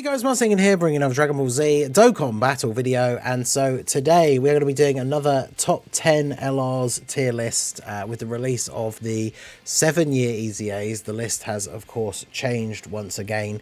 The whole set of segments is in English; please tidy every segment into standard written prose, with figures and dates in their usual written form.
Hey guys, Mustang here, bringing another Dragon Ball Z Dokkan battle video, and so today we're going to be doing another top 10 LRs tier list with the release of the 7-year EZAs. The list has, of course, changed once again.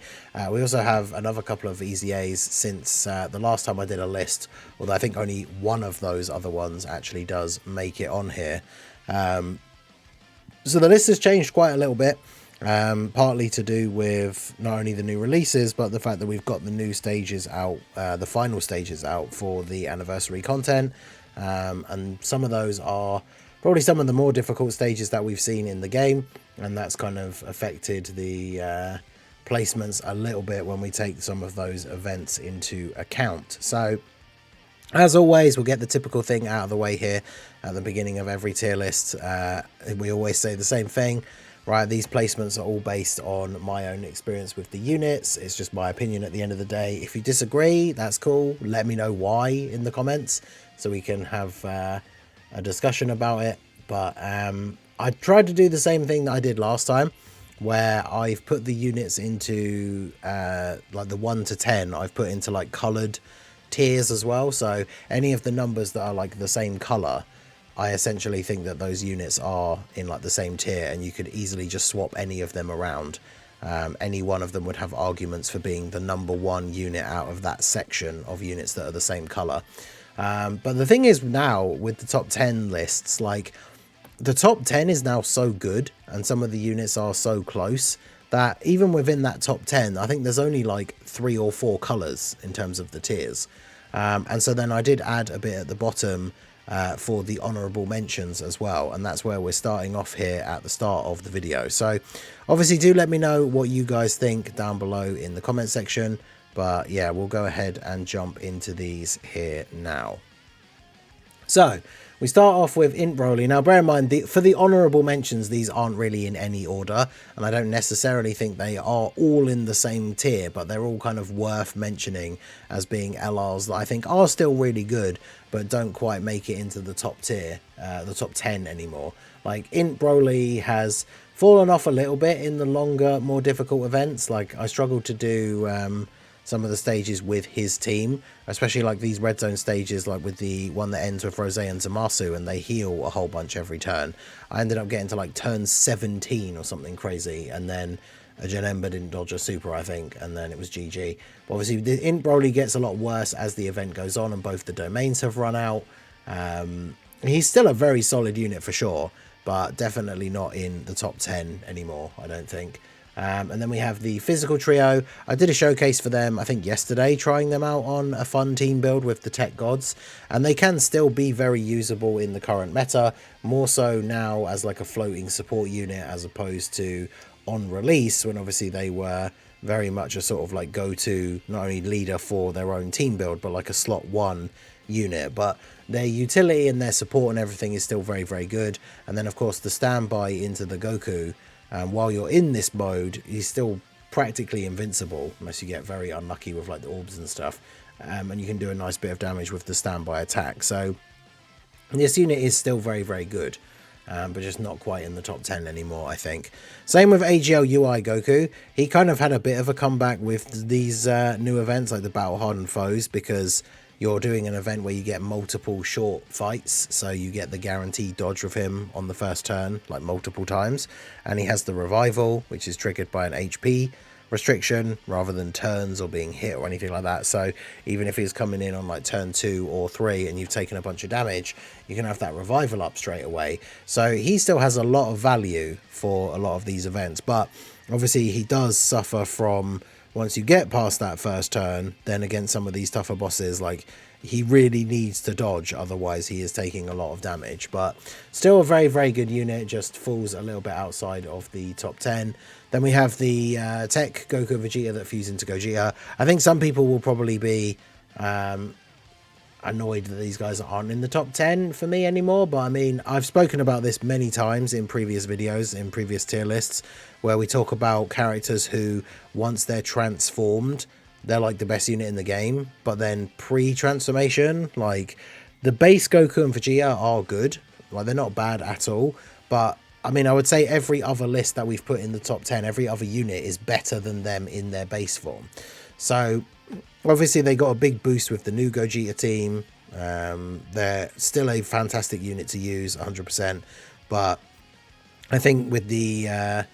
We also have another couple of EZAs since the last time I did a list, although I think only one of those other ones actually does make it on here. So the list has changed quite a little bit. Partly to do with not only the new releases, but the fact that we've got the new stages out, the final stages out for the anniversary content, and some of those are probably some of the more difficult stages that we've seen in the game, and that's kind of affected the placements a little bit when we take some of those events into account. So as always, we'll get the typical thing out of the way here at the beginning of every tier list. We always say the same thing. Right, these placements are all based on my own experience with the units. It's just my opinion at the end of the day. If you disagree, that's cool. Let me know why in the comments so we can have a discussion about it. But I tried to do the same thing that I did last time, where I've put the units into like the 1 to 10. I've put into like colored tiers as well. So any of the numbers that are like the same color, I essentially think that those units are in like the same tier, and you could easily just swap any of them around. Any one of them would have arguments for being the #1 unit out of that section of units that are the same color. But the thing is now with the top 10 lists, like the top 10 is now so good and some of the units are so close that even within that top 10, I think there's only like 3 or 4 colors in terms of the tiers. And so then I did add a bit at the bottom for the honorable mentions as well, and that's where we're starting off here at the start of the video. So obviously do let me know what you guys think down below in the comment section, but yeah, we'll go ahead and jump into these here now. So we start off with Broly. Now bear in mind, for the honourable mentions, these aren't really in any order, and I don't necessarily think they are all in the same tier, but they're all kind of worth mentioning as being LRs that I think are still really good, but don't quite make it into the top tier, the top 10 anymore. Like Broly has fallen off a little bit in the longer, more difficult events. Like I struggled to do some of the stages with his team, especially like these red zone stages, like with the one that ends with Rose and Zamasu and they heal a whole bunch every turn. I ended up getting to like turn 17 or something crazy, and then a Janemba didn't dodge a super, I think, and then it was GG. But obviously the Broly gets a lot worse as the event goes on and both the domains have run out. He's still a very solid unit for sure, but definitely not in the top 10 anymore, I don't think. And then we have the physical trio. I did a showcase for them, I think yesterday, trying them out on a fun team build with the tech gods, and they can still be very usable in the current meta, more so now as like a floating support unit as opposed to on release, when obviously they were very much a sort of like go-to not only leader for their own team build, but like a slot 1 unit. But their utility and their support and everything is still very, very good. And then of course the standby into the Goku, while you're in this mode, he's still practically invincible unless you get very unlucky with like the orbs and stuff, and you can do a nice bit of damage with the standby attack. So this unit is still very, very good, but just not quite in the top 10 anymore, I think. Same with AGL UI Goku. He kind of had a bit of a comeback with these new events like the Battle Hardened Foes, because you're doing an event where you get multiple short fights, so you get the guaranteed dodge with him on the first turn, like multiple times. And he has the revival, which is triggered by an HP restriction rather than turns or being hit or anything like that. So even if he's coming in on like turn 2 or 3 and you've taken a bunch of damage, you can have that revival up straight away. So he still has a lot of value for a lot of these events, but obviously he does suffer from, once you get past that first turn, then against some of these tougher bosses, like he really needs to dodge, otherwise he is taking a lot of damage. But still a very, very good unit, just falls a little bit outside of the top 10. Then we have the tech Goku Vegeta that fuse into Gogeta. I think some people will probably be annoyed that these guys aren't in the top 10 for me anymore, but I mean, I've spoken about this many times in previous videos, in previous tier lists, where we talk about characters who, once they're transformed, they're like the best unit in the game, but then pre-transformation, like the base Goku and Vegeta are good, like they're not bad at all, but I mean, I would say every other list that we've put in the top 10, every other unit is better than them in their base form. So obviously they got a big boost with the new Gogeta team. They're still a fantastic unit to use 100%, but I think with the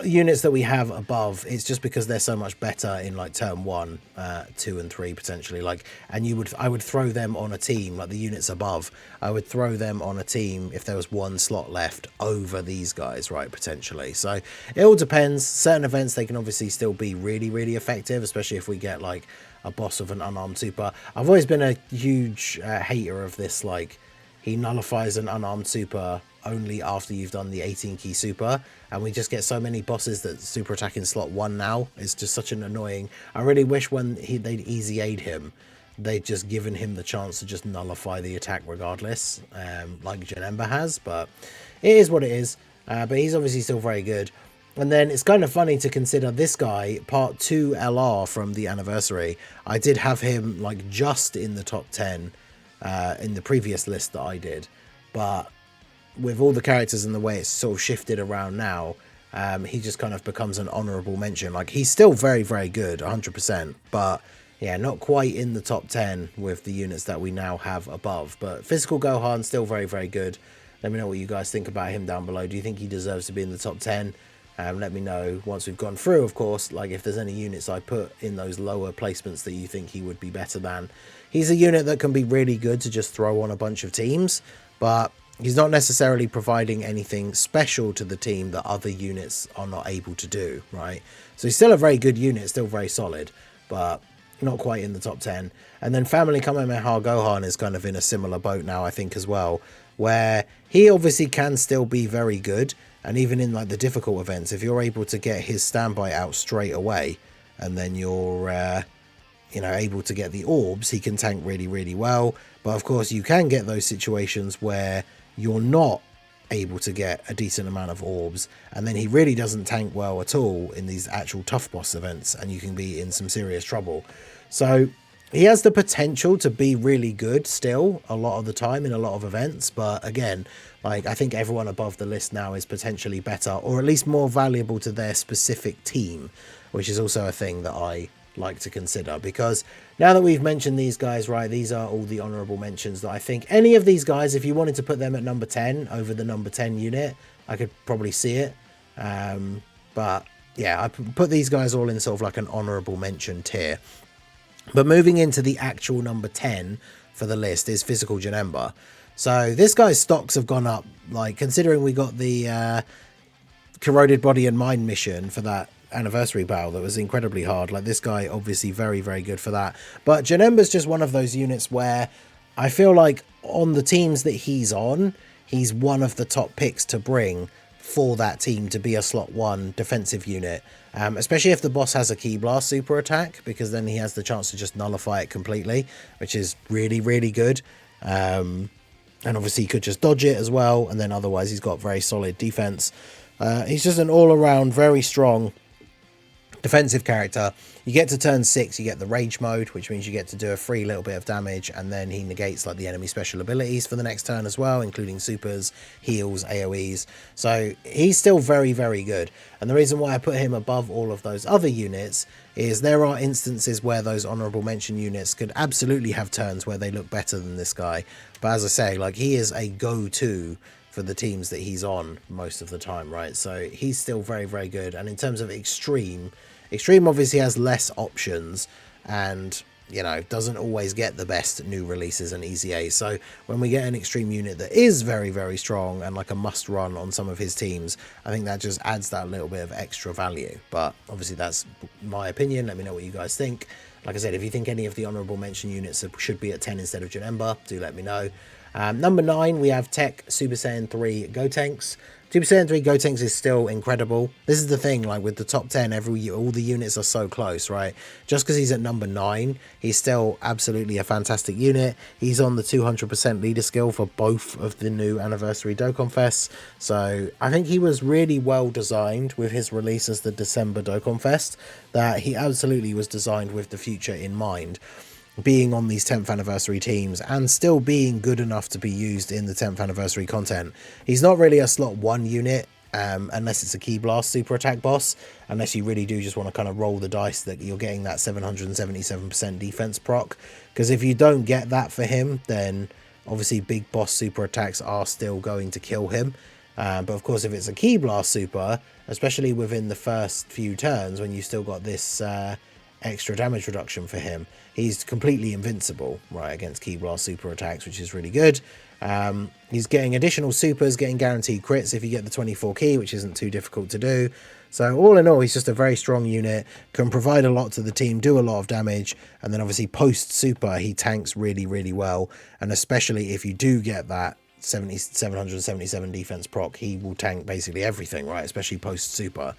units that we have above, it's just because they're so much better in like turn 1, 2 and 3 potentially, like, and I would throw them on a team, like the units above, I would throw them on a team if there was one slot left over these guys, right, potentially. So it all depends. Certain events they can obviously still be really effective, especially if we get like a boss of an unarmed super. I've always been a huge hater of this, like, he nullifies an unarmed super only after you've done the 18 key super, and we just get so many bosses that super attack in slot 1 now. It's just such an annoying. I really wish when they'd easy aid him, they'd just given him the chance to just nullify the attack regardless, like Janemba has, but it is what it is. But he's obviously still very good. And then it's kind of funny to consider this guy, part 2 LR from the anniversary. I did have him like just in the top 10 in the previous list that I did, but with all the characters and the way it's sort of shifted around now, he just kind of becomes an honorable mention. Like, he's still very good 100%, but yeah, not quite in the top 10 with the units that we now have above. But physical Gohan still very good. Let me know what you guys think about him down below. Do you think he deserves to be in the top 10? Let me know once we've gone through, of course, like if there's any units I put in those lower placements that you think he would be better than. He's a unit that can be really good to just throw on a bunch of teams, but he's not necessarily providing anything special to the team that other units are not able to do, right? So he's still a very good unit, still very solid, but not quite in the top 10. And then Family Kamehameha Gohan is kind of in a similar boat now, I think, as well, where he obviously can still be very good. And even in like the difficult events, if you're able to get his standby out straight away, and then you're you know, able to get the orbs, he can tank really well. But of course you can get those situations where you're not able to get a decent amount of orbs, and then he really doesn't tank well at all in these actual tough boss events, and you can be in some serious trouble. So he has the potential to be really good still a lot of the time in a lot of events, but again, like, I think everyone above the list now is potentially better, or at least more valuable to their specific team, which is also a thing that I like to consider. Because now that we've mentioned these guys, right, these are all the honorable mentions that I think any of these guys, if you wanted to put them at number 10 over the number 10 unit, I could probably see it. But yeah, I put these guys all in sort of like an honorable mention tier. But moving into the actual number 10 for the list is Physical Janemba. So this guy's stocks have gone up, like, considering we got the Corroded Body and Mind mission for that anniversary battle that was incredibly hard. Like, this guy obviously very good for that. But Janemba's just one of those units where I feel like on the teams that he's on, he's one of the top picks to bring for that team to be a slot 1 defensive unit, especially if the boss has a Ki Blast super attack, because then he has the chance to just nullify it completely, which is really good. And obviously he could just dodge it as well, and then otherwise he's got very solid defense. He's just an all-around very strong defensive character. You get to turn 6, you get the rage mode, which means you get to do a free little bit of damage, and then he negates like the enemy special abilities for the next turn as well, including supers, heals, AoEs. So he's still very good. And the reason why I put him above all of those other units is there are instances where those honorable mention units could absolutely have turns where they look better than this guy. But as I say, like, he is a go-to for the teams that he's on most of the time, right? So he's still very good. And in terms of Extreme obviously has less options, and, you know, doesn't always get the best new releases and EZAs. So when we get an Extreme unit that is very strong and like a must run on some of his teams, I think that just adds that little bit of extra value. But obviously that's my opinion. Let me know what you guys think. Like I said, if you think any of the honorable mention units should be at 10 instead of Janemba, do let me know. Number 9, we have Tech Super Saiyan 3 Gotenks. Super Saiyan 3 Gotenks is still incredible. This is the thing, like, with the top 10, all the units are so close, right? Just because he's at number 9, he's still absolutely a fantastic unit. He's on the 200% leader skill for both of the new anniversary Dokkan Fests. So I think he was really well designed with his release as the December Dokkan Fest, that he absolutely was designed with the future in mind, being on these 10th anniversary teams and still being good enough to be used in the 10th anniversary content. He's not really a slot 1 unit unless it's a Ki Blast super attack boss, unless you really do just want to kind of roll the dice that you're getting that 777% defense proc, because if you don't get that for him, then obviously big boss super attacks are still going to kill him. But of course, if it's a Ki Blast super, especially within the first few turns when you still got this extra damage reduction for him, he's completely invincible, right, against Ki Blast super attacks, which is really good. He's getting additional supers, getting guaranteed crits if you get the 24 key, which isn't too difficult to do. So all in all, he's just a very strong unit, can provide a lot to the team, do a lot of damage, and then obviously post super he tanks really, really well. And especially if you do get that 777 defense proc, he will tank basically everything, right, especially post super.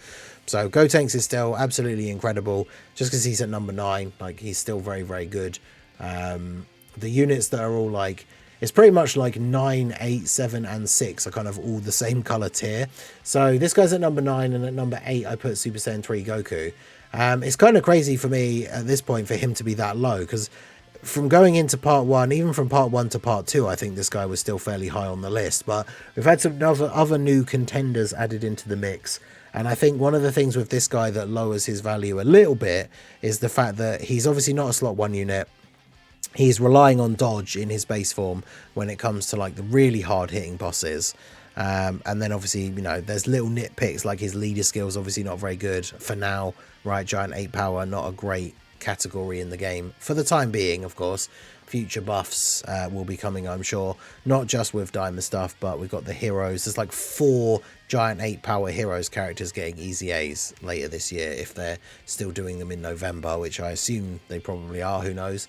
So Gotenks is still absolutely incredible. Just because he's at number 9, like, he's still very, very good. The units that are all like, it's pretty much like 9, 8, 7 and 6 are kind of all the same color tier. So this guy's at number 9, and at number 8 I put Super Saiyan 3 Goku. It's kind of crazy for me at this point for him to be that low, because from going into part 1, even from part 1 to part 2, I think this guy was still fairly high on the list. But we've had some other new contenders added into the mix. And I think one of the things with this guy that lowers his value a little bit is the fact that he's obviously not a slot 1 unit. He's relying on dodge in his base form when it comes to like the really hard hitting bosses. And then obviously, you know, there's little nitpicks like his leader skills obviously not very good for now, right? Giant 8 power, not a great category in the game for the time being. Of course, future buffs will be coming, I'm sure, not just with diamond stuff, but we've got the heroes. There's like 4 giant 8 power heroes characters getting easy A's later this year, if they're still doing them in November, which I assume they probably are. Who knows?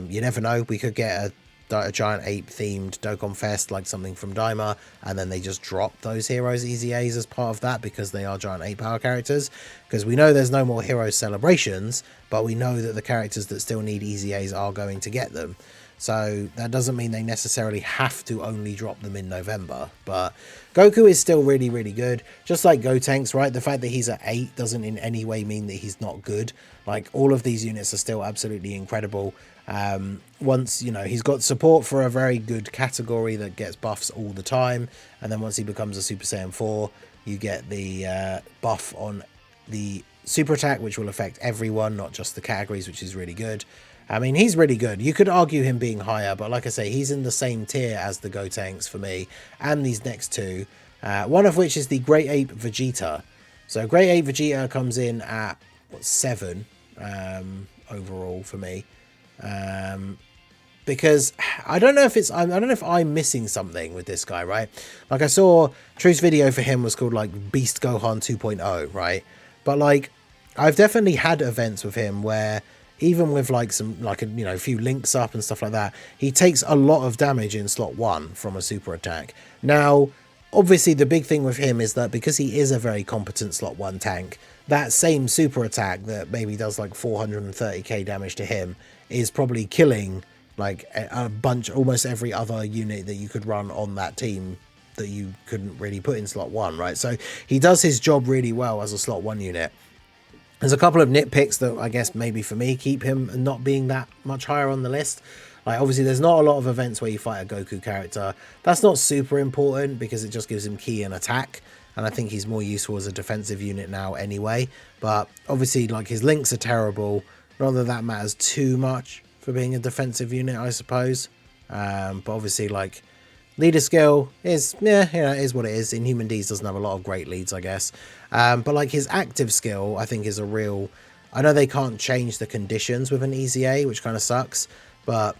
You never know, we could get a giant 8 themed Dokkan Fest, like something from Daima, and then they just drop those heroes easy A's as part of that because they are giant 8 power characters. Because we know there's no more heroes celebrations, but we know that the characters that still need easy A's are going to get them. So that doesn't mean they necessarily have to only drop them in November. But Goku is still really, really good. Just like Gotenks, right? The fact that he's at 8 doesn't in any way mean that he's not good. Like, all of these units are still absolutely incredible. Once, you know, he's got support for a very good category that gets buffs all the time. And then once he becomes a Super Saiyan 4, you get the buff on the super attack, which will affect everyone, not just the categories, which is really good. I mean, he's really good. You could argue him being higher, but like I say, he's in the same tier as the Gotenks for me, and these next two, one of which is the Great Ape Vegeta. So Great Ape Vegeta comes in at, what, 7 overall for me. Because I don't know if I'm missing something with this guy, right? Like, I saw True's video for him was called like Beast Gohan 2.0, right? But like, I've definitely had events with him where even with like some, like, a, you know, a few links up and stuff like that, he takes a lot of damage in slot 1 from a super attack. Now, obviously the big thing with him is that because he is a very competent slot 1 tank, that same super attack that maybe does like 430k damage to him is probably killing like a bunch, almost every other unit that you could run on that team that you couldn't really put in slot 1, right? So he does his job really well as a slot 1 unit. There's a couple of nitpicks that I guess maybe for me keep him not being that much higher on the list. Like, obviously there's not a lot of events where you fight a Goku character. That's not super important because it just gives him ki and attack, and I think he's more useful as a defensive unit now anyway. But obviously, like, his links are terrible. Not that that matters too much for being a defensive unit, I suppose. But obviously, like, leader skill is, yeah, you know, it is what it is. Inhuman D's doesn't have a lot of great leads, I guess. But like, his active skill, I think, is a real... I know they can't change the conditions with an EZA, which kind of sucks, but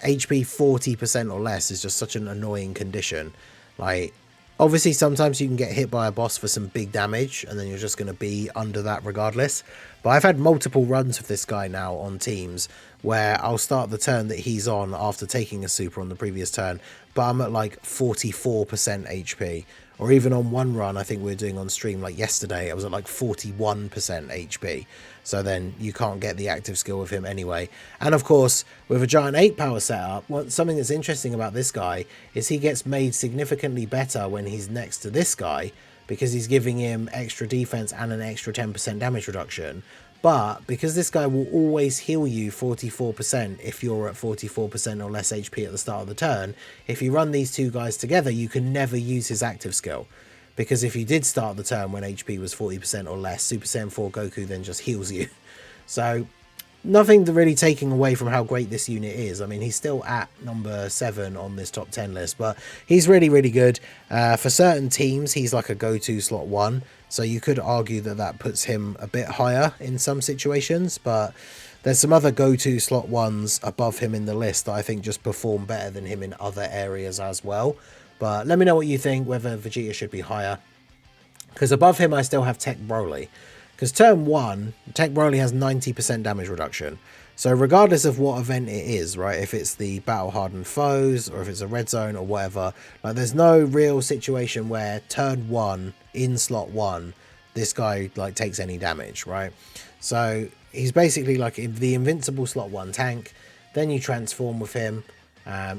HP 40% or less is just such an annoying condition. Like, obviously sometimes you can get hit by a boss for some big damage and then you're just going to be under that regardless. But I've had multiple runs of this guy now on teams where I'll start the turn that he's on after taking a super on the previous turn, but I'm at like 44% HP. Or even on one run I think we were doing on stream like yesterday, I was at like 41% HP. So then you can't get the active skill with him anyway. And of course, with a giant 8 power setup, something that's interesting about this guy is he gets made significantly better when he's next to this guy, because he's giving him extra defense and an extra 10% damage reduction. But because this guy will always heal you 44% if you're at 44% or less HP at the start of the turn, if you run these two guys together, you can never use his active skill. because if you did start the turn when HP was 40% or less, Super Saiyan 4 Goku then just heals you. So nothing really taking away from how great this unit is. I mean, he's still at number 7 on this top 10 list, but he's really, really good. For certain teams, he's like a go-to slot 1, so you could argue that that puts him a bit higher in some situations, but there's some other go-to slot 1s above him in the list that I think just perform better than him in other areas as well. But let me know what you think, whether Vegeta should be higher. Because above him, I still have Tech Broly. Because turn 1, Tech Broly has 90% damage reduction. So regardless of what event it is, right, if it's the Battle Hardened Foes, or if it's a Red Zone or whatever, like there's no real situation where turn 1 in slot 1, this guy like takes any damage, right? So he's basically like the invincible slot 1 tank. Then you transform with him.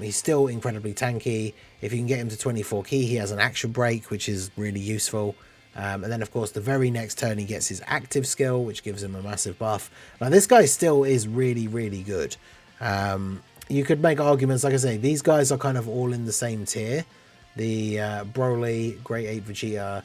He's still incredibly tanky. If you can get him to 24 key, he has an action break, which is really useful. And then, of course, the very next turn, he gets his active skill, which gives him a massive buff. Now, this guy still is really, really good. You could make arguments, like I say, these guys are kind of all in the same tier. The Broly, Great Ape Vegeta,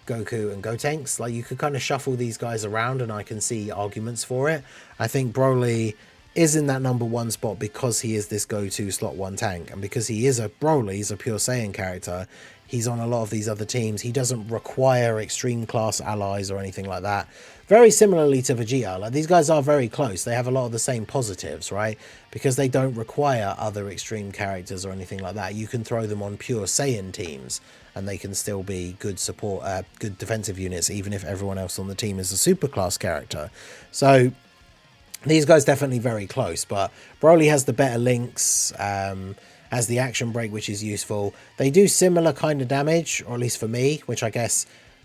Goku, and Gotenks. Like, you could kind of shuffle these guys around, and I can see arguments for it. I think Broly is in that number 1 spot because he is this go-to slot 1 tank, and because he is a Broly, he's a pure Saiyan character. He's on a lot of these other teams. He doesn't require extreme class allies or anything like that. Very similarly to Vegeta, like these guys are very close. They have a lot of the same positives, right? Because they don't require other extreme characters or anything like that. You can throw them on pure Saiyan teams and they can still be good support, good defensive units, even if everyone else on the team is a super class character. So these guys definitely very close, but Broly has the better links, has the action break, which is useful. They do similar kind of damage, or at least for me, which I guess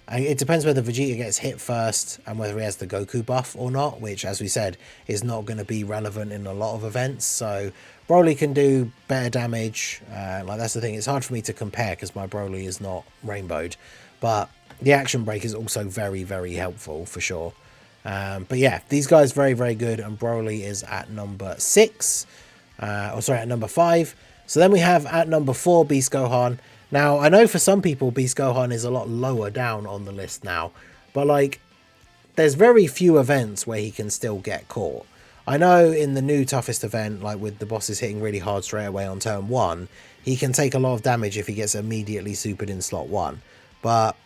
it depends whether Vegeta gets hit first and whether he has the Goku buff or not, which, as we said, is not going to be relevant in a lot of events. So Broly can do better damage. Like that's the thing. It's hard for me to compare because my Broly is not rainbowed, but the action break is also very, very helpful for sure. But yeah, these guys very, very good, and Broly is at number 6, at number 5. So then we have at number 4 Beast Gohan. Now I know for some people Beast Gohan is a lot lower down on the list now, but like there's very few events where he can still get caught. I know in the new toughest event, like with the bosses hitting really hard straight away on turn 1, he can take a lot of damage if he gets immediately supered in slot 1, but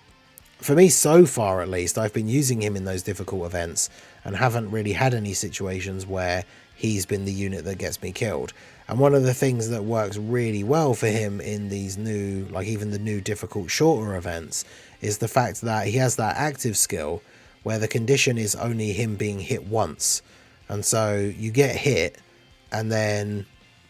for me, so far at least, I've been using him in those difficult events and haven't really had any situations where he's been the unit that gets me killed. And one of the things that works really well for him in these new, like even the new difficult shorter events, is the fact that he has that active skill where the condition is only him being hit once. And so you get hit and then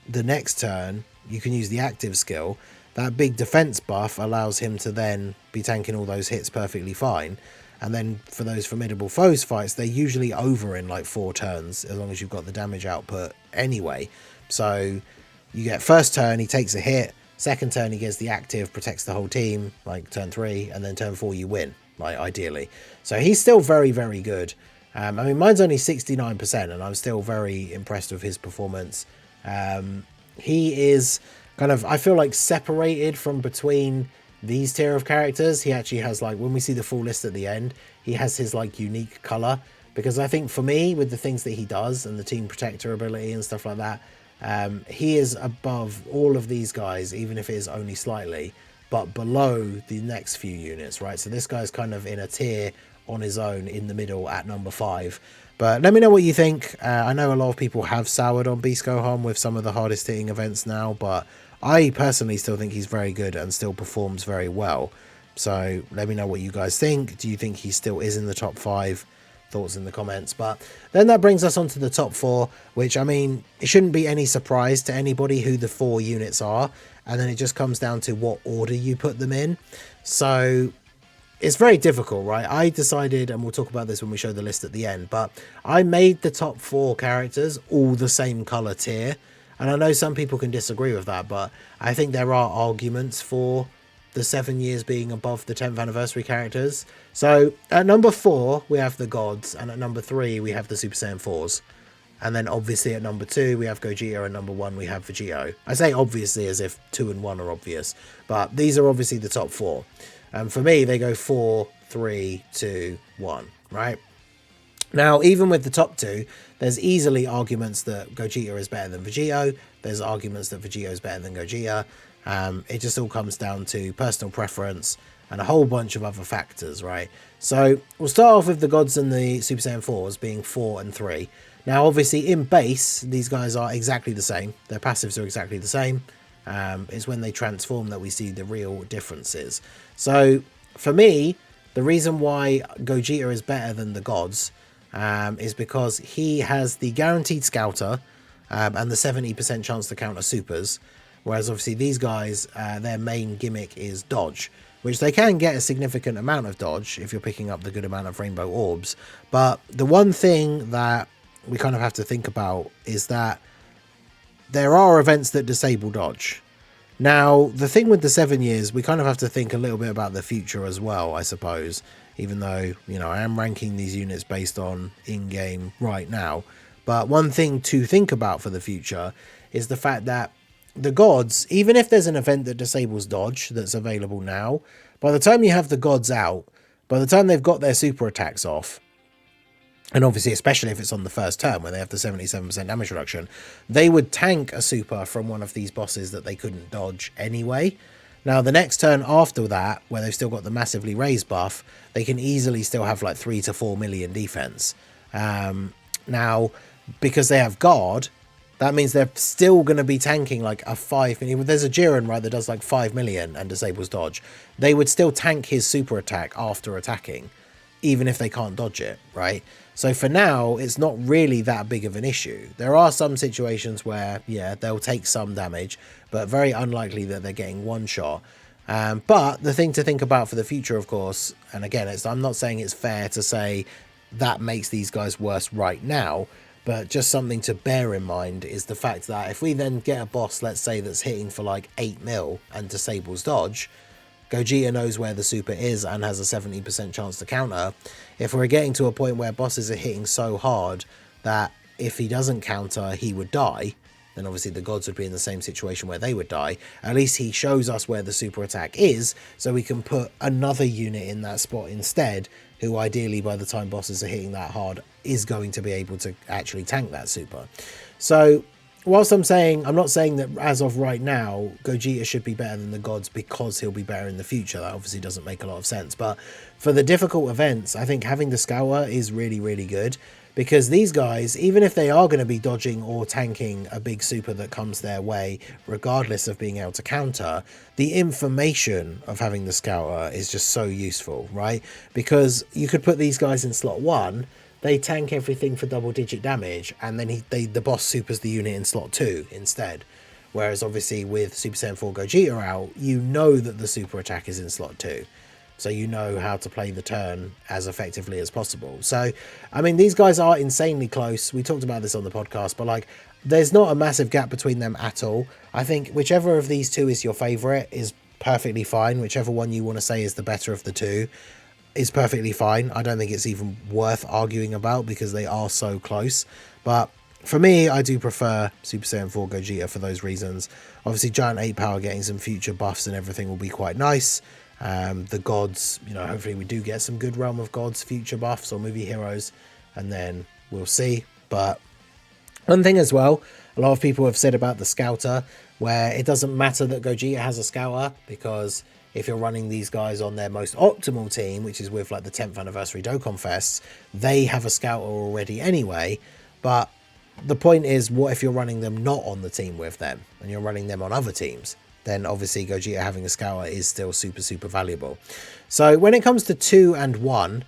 the next turn you can use the active skill. That big defense buff allows him to then be tanking all those hits perfectly fine. And then for those formidable foes fights, they're usually over in like 4 turns, as long as you've got the damage output anyway. So you get first turn, he takes a hit. Second turn, he gets the active, protects the whole team, like turn 3. And then turn 4, you win, like ideally. So he's still very, very good. I mean, mine's only 69%, and I'm still very impressed with his performance. He is kind of, I feel like, separated from between these tier of characters. He actually has, like, when we see the full list at the end, he has his like unique color, because I think for me, with the things that he does and the team protector ability and stuff like that, he is above all of these guys, even if it is only slightly, but below the next few units, right? So this guy's kind of in a tier on his own in the middle at number 5. But let me know what you think. I know a lot of people have soured on Beast Gohan with some of the hardest hitting events now, but I personally still think he's very good and still performs very well. So let me know what you guys think. Do you think he still is in the top 5? Thoughts in the comments. But then that brings us on to the top 4, which, I mean, it shouldn't be any surprise to anybody who the 4 units are. And then it just comes down to what order you put them in. So it's very difficult, right? I decided, and we'll talk about this when we show the list at the end, but I made the top 4 characters all the same color tier. And I know some people can disagree with that, but I think there are arguments for the 7 years being above the 10th anniversary characters. So at number 4, we have the gods, and at number 3, we have the Super Saiyan 4's. And then obviously at number 2, we have Gogeta, and number 1, we have Vegito. I say obviously as if 2 and 1 are obvious, but these are obviously the top 4. For me, they go 4, 3, 2, 1, right? Now, even with the top two, there's easily arguments that Gogeta is better than Vegito. There's arguments that Vegito is better than Gogeta. It just all comes down to personal preference and a whole bunch of other factors, right? So we'll start off with the gods and the Super Saiyan 4s being 4 and 3. Now, obviously, in base, these guys are exactly the same. Their passives are exactly the same. It's when they transform that we see the real differences. So, for me, the reason why Gogeta is better than the gods is because he has the guaranteed scouter and the 70% chance to counter supers. Whereas, obviously, these guys, their main gimmick is dodge, which they can get a significant amount of dodge if you're picking up the good amount of rainbow orbs. But the one thing that we kind of have to think about is that there are events that disable dodge. Now, the thing with the 7 years, we kind of have to think a little bit about the future as well, I suppose, even though, you know, I am ranking these units based on in-game right now. But one thing to think about for the future is the fact that the gods, even if there's an event that disables dodge that's available now, by the time you have the gods out, by the time they've got their super attacks off, and obviously, especially if it's on the first turn where they have the 77% damage reduction, they would tank a super from one of these bosses that they couldn't dodge anyway. Now, the next turn after that, where they've still got the massively raised buff, they can easily still have like 3 to 4 million defense. Now, because they have guard, that means they're still going to be tanking like a 5 million. There's a Jiren, right, that does like 5 million and disables dodge. They would still tank his super attack after attacking, even if they can't dodge it, right? So for now, it's not really that big of an issue. There are some situations where, yeah, they'll take some damage, but very unlikely that they're getting one shot. But the thing to think about for the future, of course, and again, I'm not saying it's fair to say that makes these guys worse right now, but just something to bear in mind is the fact that if we then get a boss, let's say, that's hitting for like 8 mil and disables dodge, Gogeta knows where the super is and has a 70% chance to counter. If we're getting to a point where bosses are hitting so hard that if he doesn't counter, he would die, then obviously the gods would be in the same situation where they would die. At least he shows us where the super attack is, so we can put another unit in that spot instead, who ideally by the time bosses are hitting that hard is going to be able to actually tank that super. So whilst I'm not saying that as of right now, Gogeta should be better than the gods because he'll be better in the future. That obviously doesn't make a lot of sense. But for the difficult events, I think having the Scour is really, really good. Because these guys, even if they are going to be dodging or tanking a big super that comes their way, regardless of being able to counter, the information of having the Scouter is just so useful, right? Because you could put these guys in slot 1, they tank everything for double-digit damage, and then the boss supers the unit in slot 2 instead. Whereas obviously with Super Saiyan 4 Gogeta out, you know that the super attack is in slot 2. So you know how to play the turn as effectively as possible. So, I mean, these guys are insanely close. We talked about this on the podcast, but like, there's not a massive gap between them at all. I think whichever of these two is your favorite is perfectly fine. Whichever one you want to say is the better of the two is perfectly fine. I don't think it's even worth arguing about because they are so close. But for me, I do prefer Super Saiyan 4 Gogeta for those reasons. Obviously, Giant 8 Power getting some future buffs and everything will be quite nice. The gods, you know, hopefully we do get some good Realm of Gods future buffs or movie heroes, and then we'll see. But one thing as well, a lot of people have said about the Scouter, where it doesn't matter that Gogeta has a Scouter, because if you're running these guys on their most optimal team, which is with like the 10th anniversary Dokkan Fests, they have a Scouter already anyway. But the point is, what if you're running them not on the team with them and you're running them on other teams? Then obviously Gogeta having a Scouter is still super, super valuable. So when it comes to 2 and 1,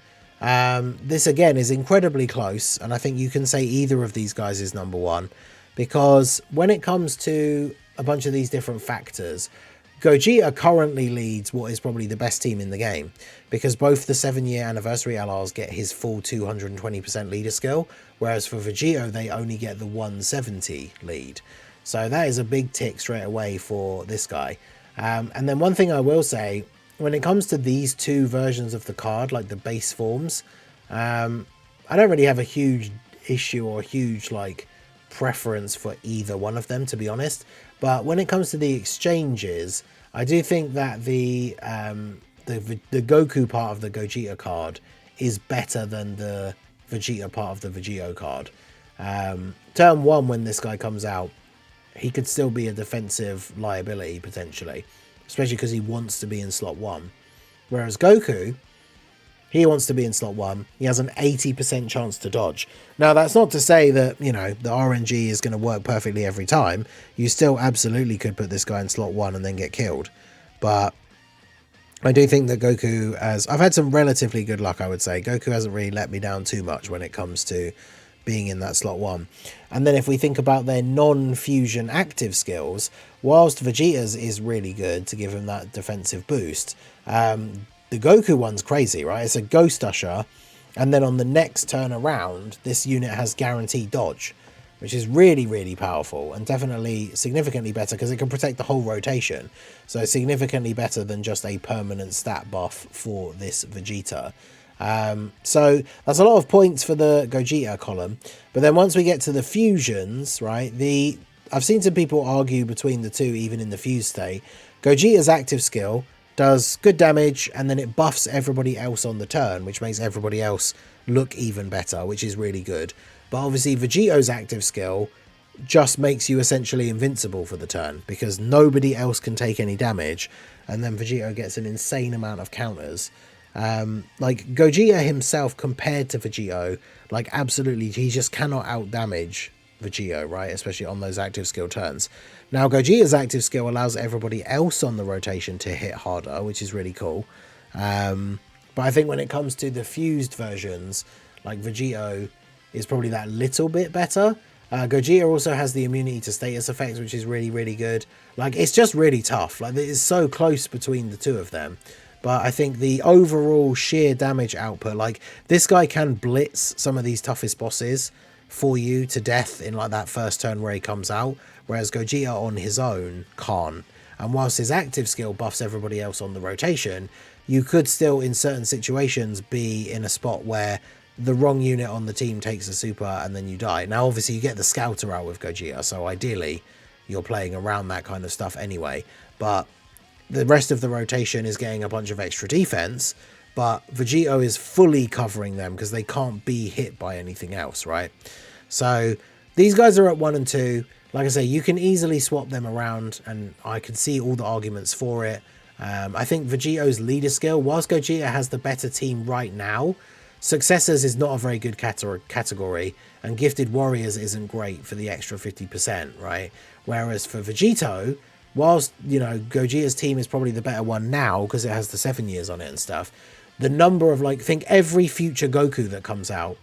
this again is incredibly close. And I think you can say either of these guys is number 1. Because when it comes to a bunch of these different factors, Gogeta currently leads what is probably the best team in the game. Because both the 7-year anniversary LRs get his full 220% leader skill. Whereas for Vegito, they only get the 170 lead. So that is a big tick straight away for this guy. And then one thing I will say, when it comes to these two versions of the card, like the base forms, I don't really have a huge issue or a huge like preference for either one of them, to be honest. But when it comes to the exchanges, I do think that the the Goku part of the Gogeta card is better than the Vegeta part of the Vegito card. Turn 1, when this guy comes out, he could still be a defensive liability potentially, especially because he wants to be in slot 1. Whereas Goku, he wants to be in slot 1. He has an 80% chance to dodge. Now, that's not to say that, you know, the RNG is going to work perfectly every time. You still absolutely could put this guy in slot 1 and then get killed. But I do think that Goku has... I've had some relatively good luck, I would say. Goku hasn't really let me down too much when it comes to being in that slot 1. And then if we think about their non-fusion active skills, whilst Vegeta's is really good to give him that defensive boost, the Goku one's crazy, right? It's a Ghost Usher, and then on the next turn around, this unit has guaranteed dodge, which is really, really powerful, and definitely significantly better because it can protect the whole rotation. So significantly better than just a permanent stat buff for this Vegeta. So that's a lot of points for the Gogeta column. But then once we get to the fusions, right, I've seen some people argue between the two, even in the fuse state. Gogeta's active skill does good damage, and then it buffs everybody else on the turn, which makes everybody else look even better, which is really good. But obviously Vegito's active skill just makes you essentially invincible for the turn, because nobody else can take any damage, and then Vegito gets an insane amount of counters. Like Gogeta himself compared to Vegito, like absolutely, he just cannot out damage Vegito, right? Especially on those active skill turns. Now Gogeta's active skill allows everybody else on the rotation to hit harder, which is really cool. But I think when it comes to the fused versions, like Vegito is probably that little bit better. Gogeta also has the immunity to status effects, which is really, really good. Like, it's just really tough. Like, it is so close between the two of them. But I think the overall sheer damage output, like, this guy can blitz some of these toughest bosses for you to death in, like, that first turn where he comes out. Whereas Gogeta on his own can't. And whilst his active skill buffs everybody else on the rotation, you could still, in certain situations, be in a spot where the wrong unit on the team takes a super and then you die. Now, obviously, you get the scouter out with Gogeta, so ideally, you're playing around that kind of stuff anyway. But the rest of the rotation is getting a bunch of extra defense, but Vegito is fully covering them because they can't be hit by anything else, right? So these guys are at 1 and 2. Like I say, you can easily swap them around, and I can see all the arguments for it. I think Vegito's leader skill, whilst Gogeta has the better team right now, Successors is not a very good category, and Gifted Warriors isn't great for the extra 50%, right? Whereas for Vegito, whilst, you know, Gogeta's team is probably the better one now because it has the 7 years on it and stuff, the number of, like, think every future Goku that comes out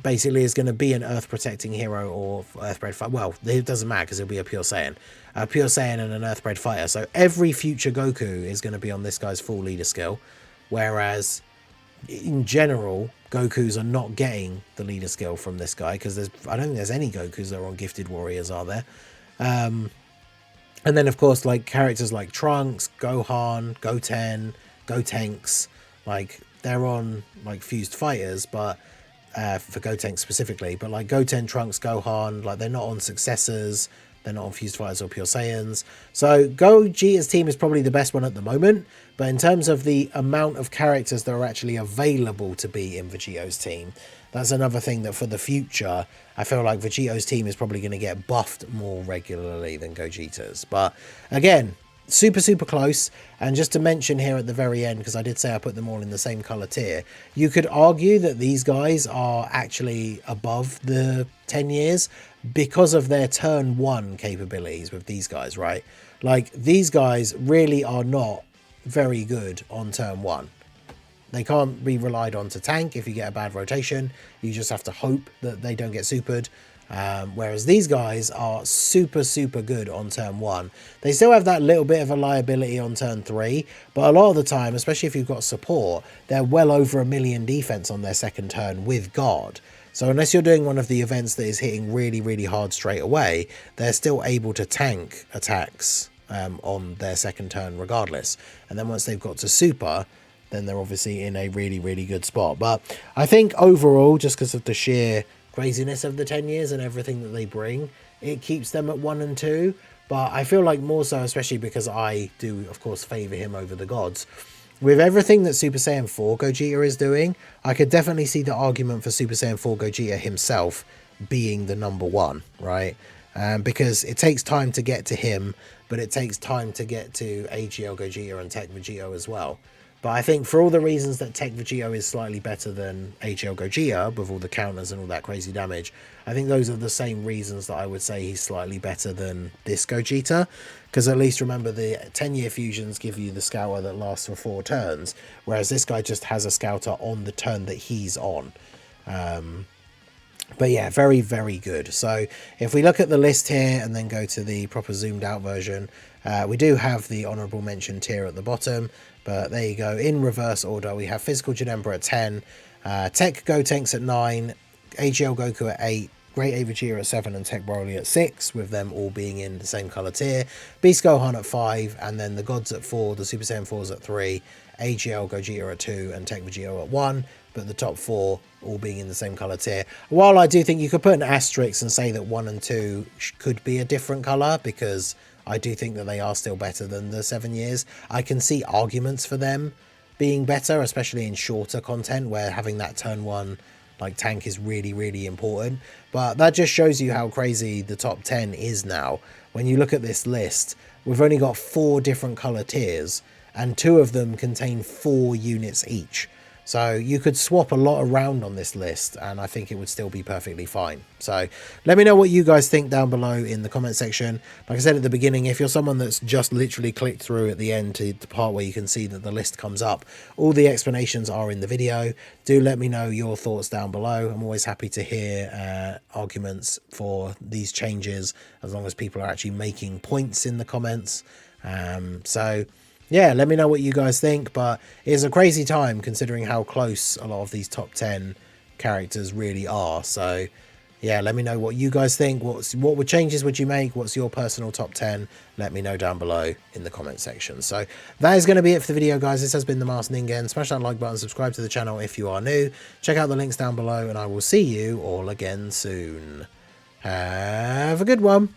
basically is going to be an Earth Protecting Hero or Earthbred Fighter. Well, it doesn't matter because it'll be a Pure Saiyan. A Pure Saiyan and an Earthbred Fighter. So every future Goku is going to be on this guy's full leader skill. Whereas in general, Gokus are not getting the leader skill from this guy because I don't think there's any Gokus that are on Gifted Warriors, are there? And then, of course, like characters like Trunks, Gohan, Gotenks, like they're on like fused fighters, but for Gotenks specifically, but like Goten, Trunks, Gohan, like they're not on successors, they're not on fused fighters or Pure Saiyans. So Gogeta's team is probably the best one at the moment, but in terms of the amount of characters that are actually available to be in Vegito's team, that's another thing that for the future, I feel like Vegito's team is probably going to get buffed more regularly than Gogeta's. But again, super, super close. And just to mention here at the very end, because I did say I put them all in the same color tier, you could argue that these guys are actually above the 10 years because of their turn 1 capabilities with these guys, right? Like, these guys really are not very good on turn 1. They can't be relied on to tank if you get a bad rotation. You just have to hope that they don't get supered. Whereas these guys are super, super good on turn 1. They still have that little bit of a liability on turn 3, but a lot of the time, especially if you've got support, they're well over 1 million defense on their second turn with guard. So unless you're doing one of the events that is hitting really, really hard straight away, they're still able to tank attacks on their second turn regardless. And then once they've got to super, then they're obviously in a really, really good spot. But I think overall, just because of the sheer craziness of the 10 years and everything that they bring, it keeps them at 1 and 2. But I feel like more so, especially because I do, of course, favour him over the gods, with everything that Super Saiyan 4 Gogeta is doing, I could definitely see the argument for Super Saiyan 4 Gogeta himself being the number one, right? Because it takes time to get to him, but it takes time to get to AGL Gogeta and Tech Vegito as well. But I think for all the reasons that Tech Vegito is slightly better than AGL Gogeta, with all the counters and all that crazy damage, I think those are the same reasons that I would say he's slightly better than this Gogeta. Because at least remember, the 10-year fusions give you the scouter that lasts for 4 turns, whereas this guy just has a scouter on the turn that he's on. But yeah, very, very good. So if we look at the list here and then go to the proper zoomed out version, we do have the honourable mention tier at the bottom. But there you go. In reverse order, we have Physical Janemba at 10, Tech Gotenks at 9, AGL Goku at 8, Great A Vegeta at 7, and Tech Broly at 6, with them all being in the same colour tier. Beast Gohan at 5, and then the Gods at 4, the Super Saiyan 4's at 3, AGL Gogeta at 2, and Tech Vegeta at 1, but the top 4 all being in the same colour tier. While I do think you could put an asterisk and say that 1 and 2 could be a different colour, because I do think that they are still better than the 7 years. I can see arguments for them being better, especially in shorter content where having that turn 1 like tank is really, really important. But that just shows you how crazy the top 10 is now. When you look at this list, we've only got 4 different color tiers, and 2 of them contain 4 units each. So you could swap a lot around on this list, and I think it would still be perfectly fine. So let me know what you guys think down below in the comment section. Like I said at the beginning, if you're someone that's just literally clicked through at the end to the part where you can see that the list comes up, all the explanations are in the video. Do let me know your thoughts down below. I'm always happy to hear arguments for these changes, as long as people are actually making points in the comments. So yeah, let me know what you guys think, but it's a crazy time considering how close a lot of these top 10 characters really are. So yeah, let me know what you guys think. What changes would you make? What's your personal top 10? Let me know down below in the comment section. So that is going to be it for the video, guys. This has been the Masked Ningen. Smash that like button, subscribe to the channel if you are new. Check out the links down below, and I will see you all again soon. Have a good one.